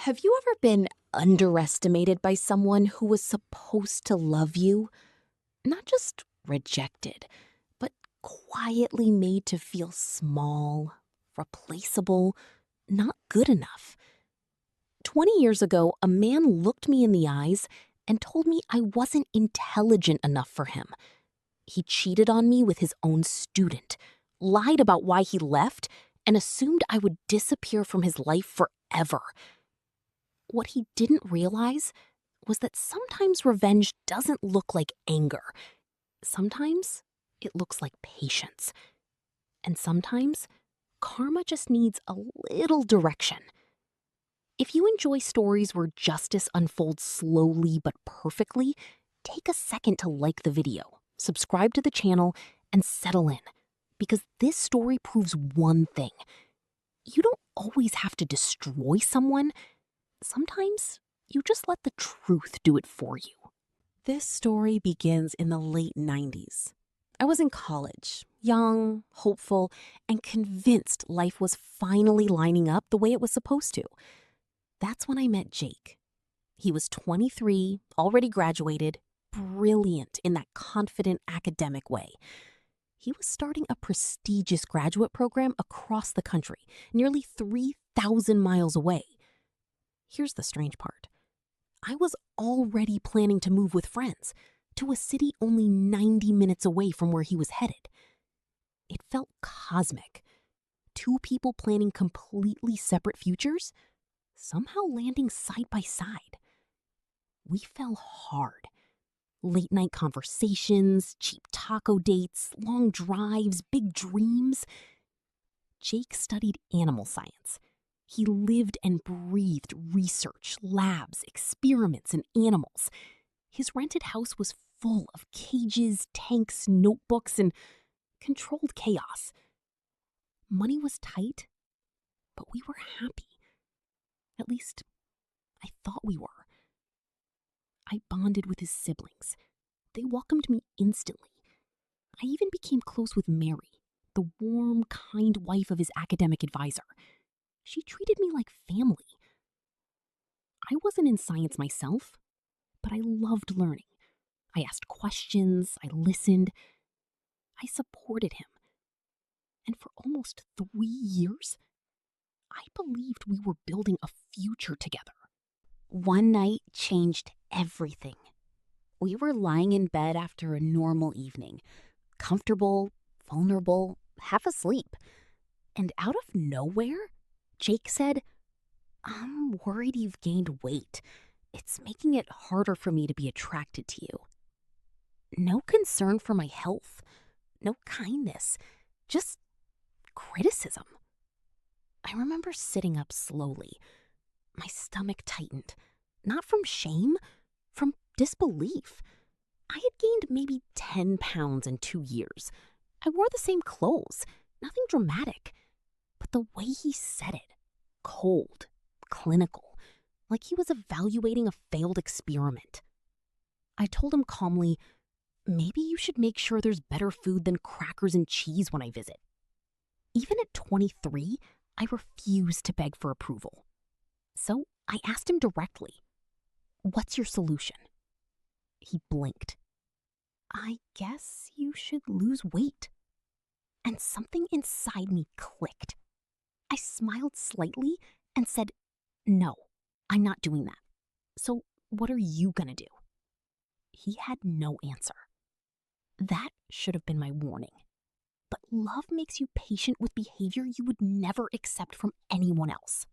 Have you ever been underestimated by someone who was supposed to love you? Not just rejected, but quietly made to feel small, replaceable, not good enough. 20 years ago, a man looked me in the eyes and told me I wasn't intelligent enough for him. He cheated on me with his own student, lied about why he left, and assumed I would disappear from his life forever. What he didn't realize was that sometimes revenge doesn't look like anger. Sometimes it looks like patience. And sometimes karma just needs a little direction. If you enjoy stories where justice unfolds slowly but perfectly, take a second to like the video, subscribe to the channel, and settle in. Because this story proves one thing. You don't always have to destroy someone. Sometimes you just let the truth do it for you. This story begins in the late 90s. I was in college, young, hopeful, and convinced life was finally lining up the way it was supposed to. That's when I met Jake. He was 23, already graduated, brilliant in that confident academic way. He was starting a prestigious graduate program across the country, nearly 3,000 miles away. Here's the strange part. I was already planning to move with friends to a city only 90 minutes away from where he was headed. It felt cosmic. Two people planning completely separate futures, somehow landing side by side. We fell hard. Late night conversations, cheap taco dates, long drives, big dreams. Jake studied animal science. He lived and breathed research, labs, experiments, and animals. His rented house was full of cages, tanks, notebooks, and controlled chaos. Money was tight, but we were happy. At least, I thought we were. I bonded with his siblings. They welcomed me instantly. I even became close with Mary, the warm, kind wife of his academic advisor. She treated me like family. I wasn't in science myself, but I loved learning. I asked questions, I listened, I supported him. And for almost 3 years, I believed we were building a future together. One night changed everything. We were lying in bed after a normal evening, comfortable, vulnerable, half asleep. And out of nowhere, Jake said, "I'm worried you've gained weight. It's making it harder for me to be attracted to you." No concern for my health, no kindness, just criticism. I remember sitting up slowly. My stomach tightened, not from shame, from disbelief. I had gained maybe 10 pounds in 2 years. I wore the same clothes, nothing dramatic. But the way he said it, cold, clinical, like he was evaluating a failed experiment. I told him calmly, "Maybe you should make sure there's better food than crackers and cheese when I visit." Even at 23, I refused to beg for approval. So I asked him directly, "What's your solution?" He blinked. "I guess you should lose weight." And something inside me clicked. I smiled slightly and said, "No, I'm not doing that. So what are you gonna do?" He had no answer. That should have been my warning. But love makes you patient with behavior you would never accept from anyone else.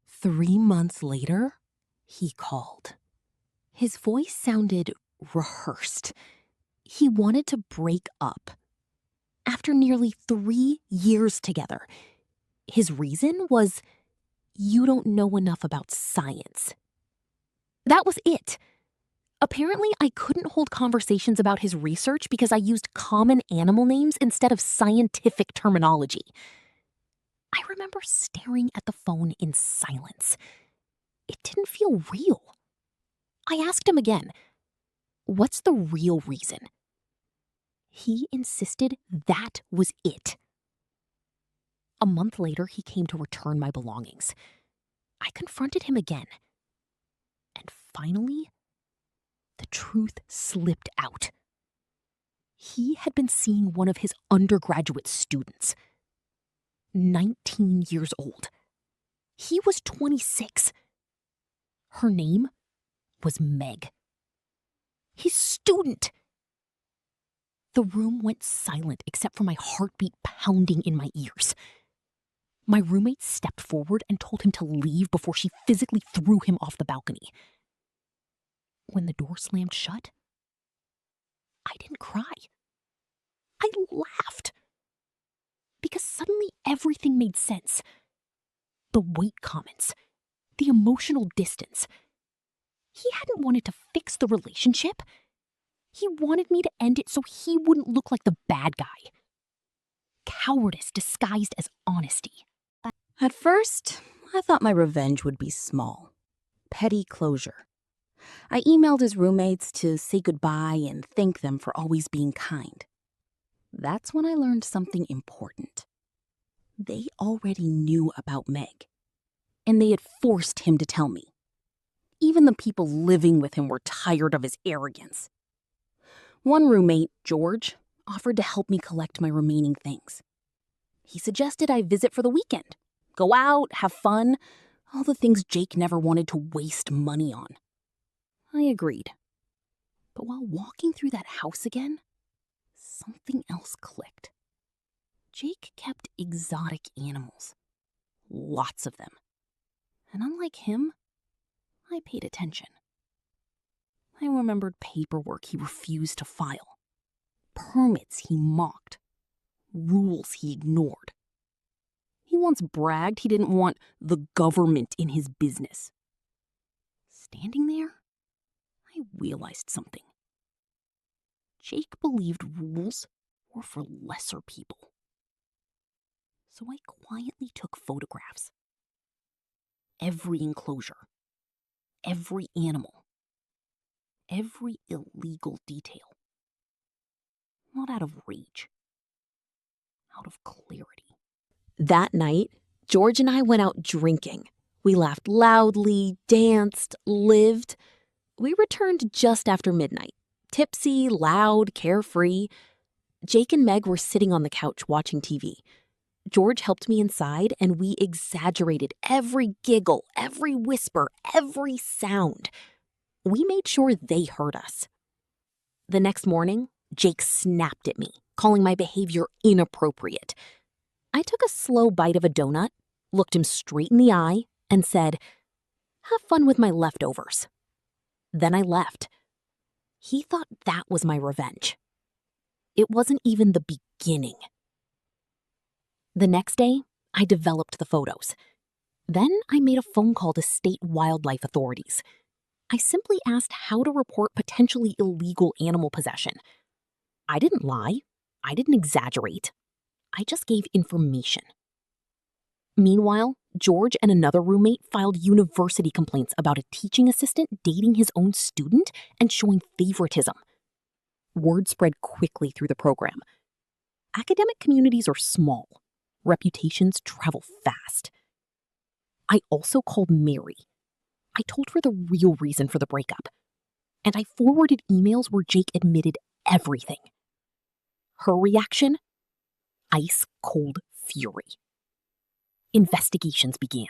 3 months later, he called. His voice sounded rehearsed. He wanted to break up. After nearly 3 years together, his reason was, "You don't know enough about science." That was it. Apparently, I couldn't hold conversations about his research because I used common animal names instead of scientific terminology. I remember staring at the phone in silence. It didn't feel real. I asked him again, "What's the real reason?" He insisted that was it. A month later, he came to return my belongings. I confronted him again. And finally, the truth slipped out. He had been seeing one of his undergraduate students, 19 years old. He was 26. Her name was Meg. His student. The room went silent except for my heartbeat pounding in my ears. My roommate stepped forward and told him to leave before she physically threw him off the balcony. When the door slammed shut, I didn't cry. I laughed. Because suddenly everything made sense. The weight comments, the emotional distance. He hadn't wanted to fix the relationship. He wanted me to end it so he wouldn't look like the bad guy. Cowardice disguised as honesty. At first, I thought my revenge would be small. Petty closure. I emailed his roommates to say goodbye and thank them for always being kind. That's when I learned something important. They already knew about Meg, and they had forced him to tell me. Even the people living with him were tired of his arrogance. One roommate, George, offered to help me collect my remaining things. He suggested I visit for the weekend, go out, have fun, all the things Jake never wanted to waste money on. I agreed. But while walking through that house again, something else clicked. Jake kept exotic animals. Lots of them. And unlike him, I paid attention. I remembered paperwork he refused to file, permits he mocked, rules he ignored. He once bragged he didn't want the government in his business. Standing there, I realized something. Jake believed rules were for lesser people. So I quietly took photographs. Every enclosure, every animal, every illegal detail. Not out of rage, out of clarity. That night, George and I went out drinking. We laughed loudly, danced, lived. We returned just after midnight, tipsy, loud, carefree. Jake and Meg were sitting on the couch watching TV. George helped me inside, and we exaggerated every giggle, every whisper, every sound. We made sure they heard us. The next morning, Jake snapped at me, calling my behavior inappropriate. I took a slow bite of a donut, looked him straight in the eye, and said, "Have fun with my leftovers." Then I left. He thought that was my revenge. It wasn't even the beginning. The next day, I developed the photos. Then I made a phone call to state wildlife authorities. I simply asked how to report potentially illegal animal possession. I didn't lie. I didn't exaggerate. I just gave information. Meanwhile, George and another roommate filed university complaints about a teaching assistant dating his own student and showing favoritism. Word spread quickly through the program. Academic communities are small. Reputations travel fast. I also called Mary. I told her the real reason for the breakup. And I forwarded emails where Jake admitted everything. Her reaction? Ice cold fury. Investigations began.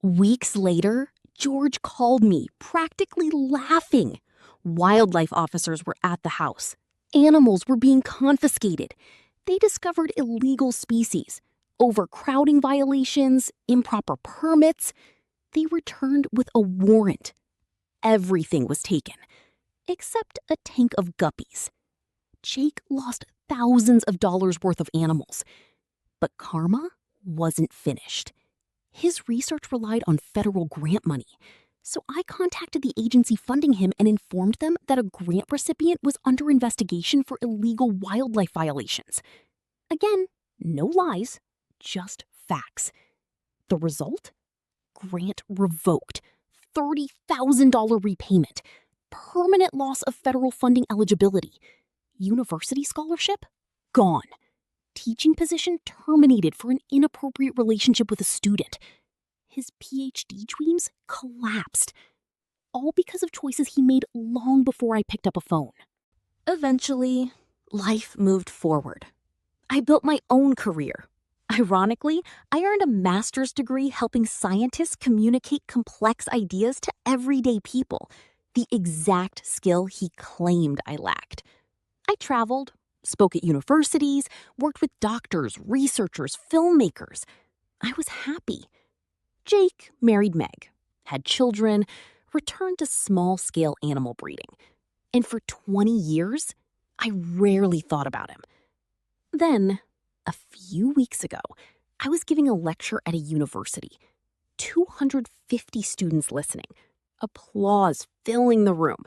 Weeks later, George called me, practically laughing. Wildlife officers were at the house. Animals were being confiscated. They discovered illegal species, overcrowding violations, improper permits. They returned with a warrant. Everything was taken, except a tank of guppies. Jake lost thousands of dollars worth of animals. But karma wasn't finished. His research relied on federal grant money. So I contacted the agency funding him and informed them that a grant recipient was under investigation for illegal wildlife violations. Again, no lies, just facts. The result? Grant revoked. $30,000 repayment. Permanent loss of federal funding eligibility. University scholarship? Gone. Teaching position terminated for an inappropriate relationship with a student. his PhD dreams collapsed, all because of choices he made long before I picked up a phone. Eventually, life moved forward. I built my own career. Ironically, I earned a master's degree helping scientists communicate complex ideas to everyday people, the exact skill he claimed I lacked. I traveled, spoke at universities, worked with doctors, researchers, filmmakers. I was happy. Jake married Meg, had children, returned to small-scale animal breeding. And for 20 years, I rarely thought about him. Then, a few weeks ago, I was giving a lecture at a university. 250 students listening. Applause filling the room.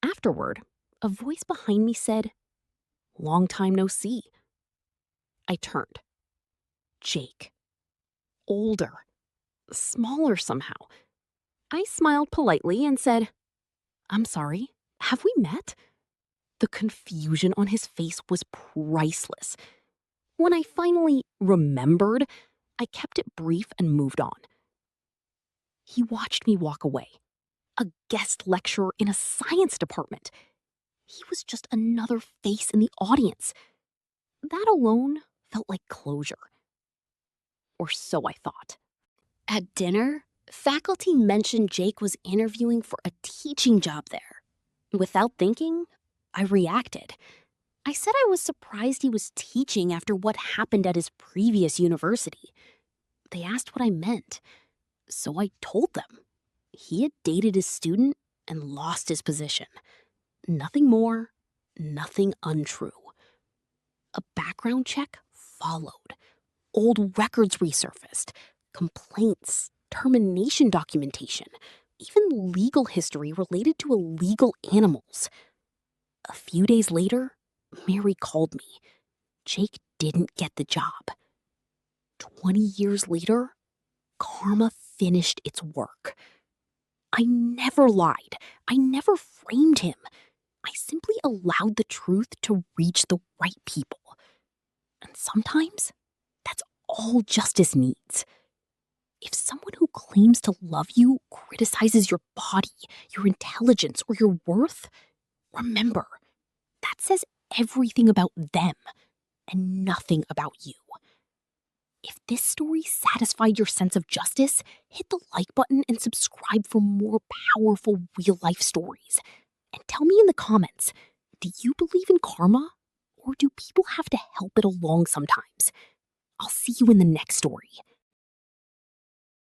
Afterward, a voice behind me said, "Long time no see." I turned. Jake. Older. Smaller somehow. I smiled politely and said, "I'm sorry, have we met?" The confusion on his face was priceless. When I finally remembered, I kept it brief and moved on. He watched me walk away. A guest lecturer in a science department. He was just another face in the audience. That alone felt like closure. Or so I thought. At dinner, faculty mentioned Jake was interviewing for a teaching job there. Without thinking, I reacted. I said I was surprised he was teaching after what happened at his previous university. They asked what I meant, so I told them. He had dated his student and lost his position. Nothing more, nothing untrue. A background check followed. Old records resurfaced. Complaints, termination documentation, even legal history related to illegal animals. A few days later, Mary called me. Jake didn't get the job. 20 years later, karma finished its work. I never lied. I never framed him. I simply allowed the truth to reach the right people. And sometimes, that's all justice needs. If someone who claims to love you criticizes your body, your intelligence, or your worth, remember, that says everything about them and nothing about you. If this story satisfied your sense of justice, hit the like button and subscribe for more powerful real-life stories. And tell me in the comments, do you believe in karma? Or do people have to help it along sometimes? I'll see you in the next story.